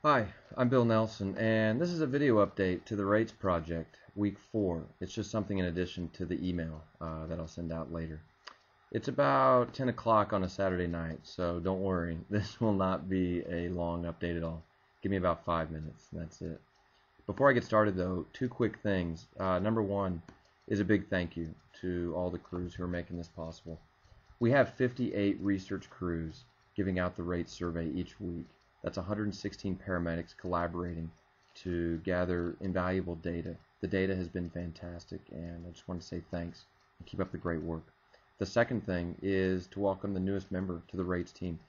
Hi, I'm Bill Nelson, and this is a video update to the Rates Project, Week 4. It's just something in addition to the email that I'll send out later. It's about 10 o'clock on a Saturday night, so don't worry. This will not be a long update at all. Give me about 5 minutes, and that's it. Before I get started, though, two quick things. Number one is a big thank you to all the crews who are making this possible. We have 58 research crews giving out the rates survey each week. That's 116 paramedics collaborating to gather invaluable data. The data has been fantastic, and I just want to say thanks and keep up the great work. The second thing is to welcome the newest member to the rates team.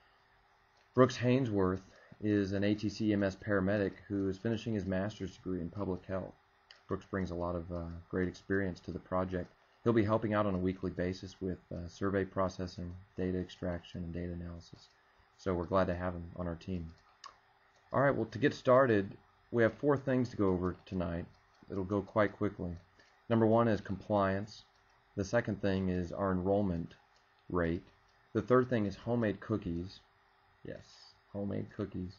Brooks Hainsworth is an ATC EMS paramedic who is finishing his master's degree in public health. Brooks brings a lot of great experience to the project. He'll be helping out on a weekly basis with survey processing, data extraction, and data analysis. So we're glad to have him on our team. All right, well, to get started, we have 4 things to go over tonight. It'll go quite quickly. Number 1 is compliance. The second thing is our enrollment rate. The third thing is homemade cookies. Yes, homemade cookies.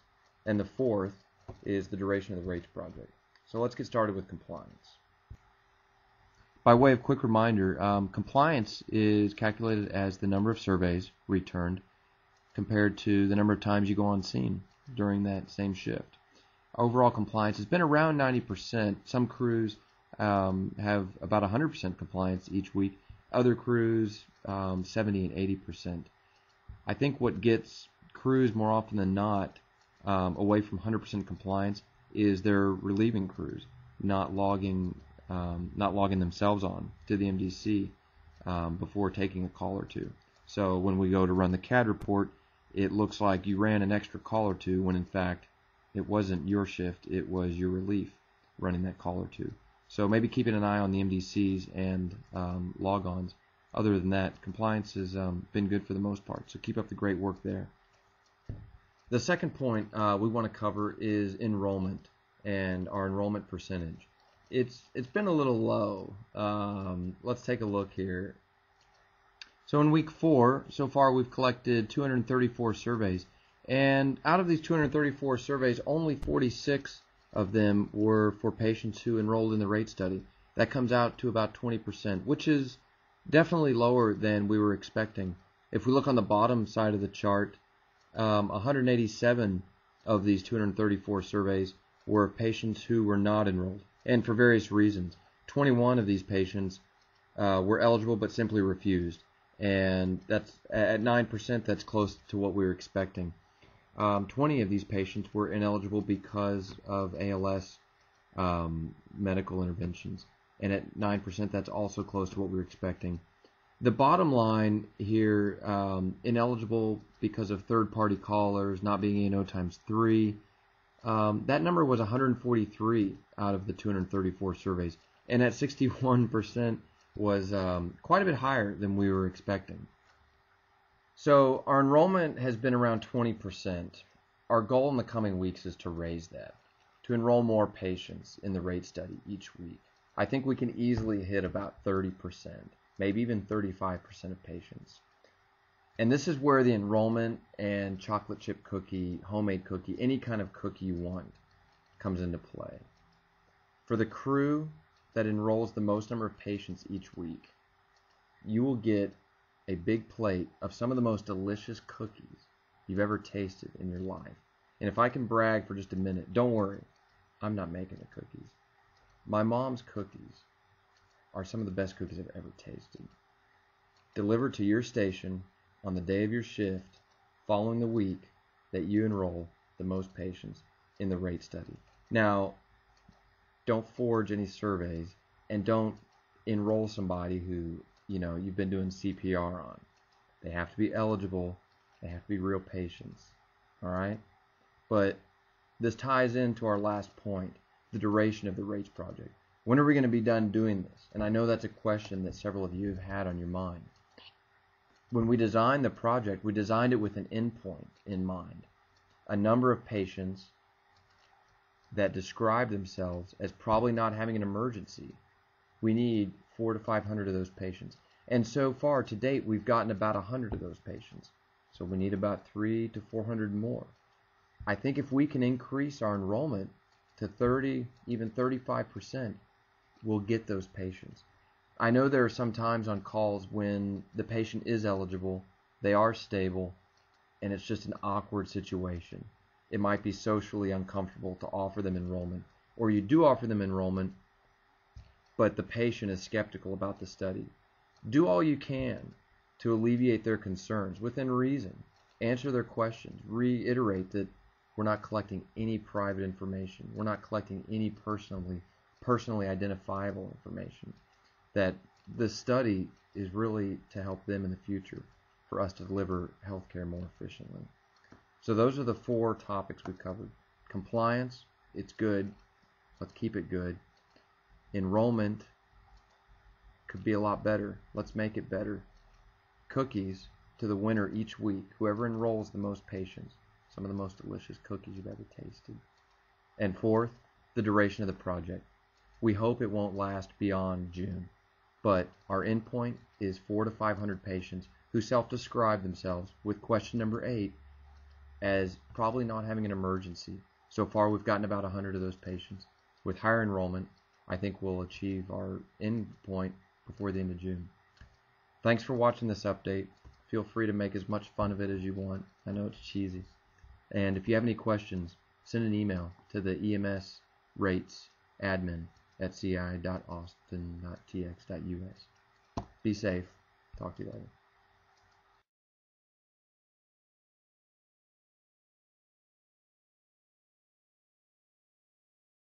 And the fourth is the duration of the rates project. So let's get started with compliance. By way of quick reminder, compliance is calculated as the number of surveys returned compared to the number of times you go on scene during that same shift. Overall compliance has been around 90%. Some crews have about 100% compliance each week. Other crews 70 and 80%. I think what gets crews more often than not away from 100% compliance is their relieving crews not logging themselves on to the MDC before taking a call or two. So when we go to run the CAD report, it looks like you ran an extra call or two when in fact it wasn't your shift, it was your relief running that call or two. So maybe keeping an eye on the MDCs and log-ons. Other than that, compliance has been good for the most part, so keep up the great work there. The second point we want to cover is enrollment and our enrollment percentage. It's been a little low. Let's take a look here. So in week 4, so far we've collected 234 surveys, and out of these 234 surveys, only 46 of them were for patients who enrolled in the rate study. That comes out to about 20%, which is definitely lower than we were expecting. If we look on the bottom side of the chart, 187 of these 234 surveys were patients who were not enrolled, and for various reasons. 21 of these patients were eligible but simply refused. And that's at 9%, that's close to what we were expecting. 20 of these patients were ineligible because of ALS medical interventions, and at 9%, that's also close to what we were expecting. The bottom line here, ineligible because of third-party callers, not being A&O times 3, that number was 143 out of the 234 surveys, and at 61%, was quite a bit higher than we were expecting. So our enrollment has been around 20%. Our goal in the coming weeks is to raise that, to enroll more patients in the rate study each week. I think we can easily hit about 30%, maybe even 35% of patients. And this is where the enrollment and chocolate chip cookie, homemade cookie, any kind of cookie you want comes into play. For the crew that enrolls the most number of patients each week, you will get a big plate of some of the most delicious cookies you've ever tasted in your life. And if I can brag for just a minute, don't worry, I'm not making the cookies. My mom's cookies are some of the best cookies I've ever tasted. Delivered to your station on the day of your shift following the week that you enroll the most patients in the rate study. Now, don't forge any surveys, and don't enroll somebody who you've been doing CPR on. They have to be eligible. They have to be real patients. All right? But this ties into our last point, the duration of the rates project. When are we going to be done doing this? And I know that's a question that several of you have had on your mind. When we designed the project, we designed it with an endpoint in mind. A number of patients that describe themselves as probably not having an emergency. We need 400 to 500 of those patients. And so far to date, we've gotten about 100 of those patients. So we need about 300 to 400 more. I think if we can increase our enrollment to 30, even 35%, we'll get those patients. I know there are some times on calls when the patient is eligible, they are stable, and it's just an awkward situation. It might be socially uncomfortable to offer them enrollment, or you do offer them enrollment, but the patient is skeptical about the study. Do all you can to alleviate their concerns within reason. Answer their questions. Reiterate that we're not collecting any private information. We're not collecting any personally identifiable information. That the study is really to help them in the future for us to deliver healthcare more efficiently. So those are the 4 topics we covered. Compliance, it's good. Let's keep it good. Enrollment could be a lot better. Let's make it better. Cookies to the winner each week. Whoever enrolls the most patients. Some of the most delicious cookies you've ever tasted. And 4th, the duration of the project. We hope it won't last beyond June, but our endpoint is 400 to 500 patients who self-describe themselves with question number 8 as probably not having an emergency. So far we've gotten about 100 of those patients. With higher enrollment, I think we'll achieve our endpoint before the end of June. Thanks for watching this update. Feel free to make as much fun of it as you want. I know it's cheesy. And if you have any questions, send an email to the EMS rates admin at ci.austin.tx.us. Be safe. Talk to you later.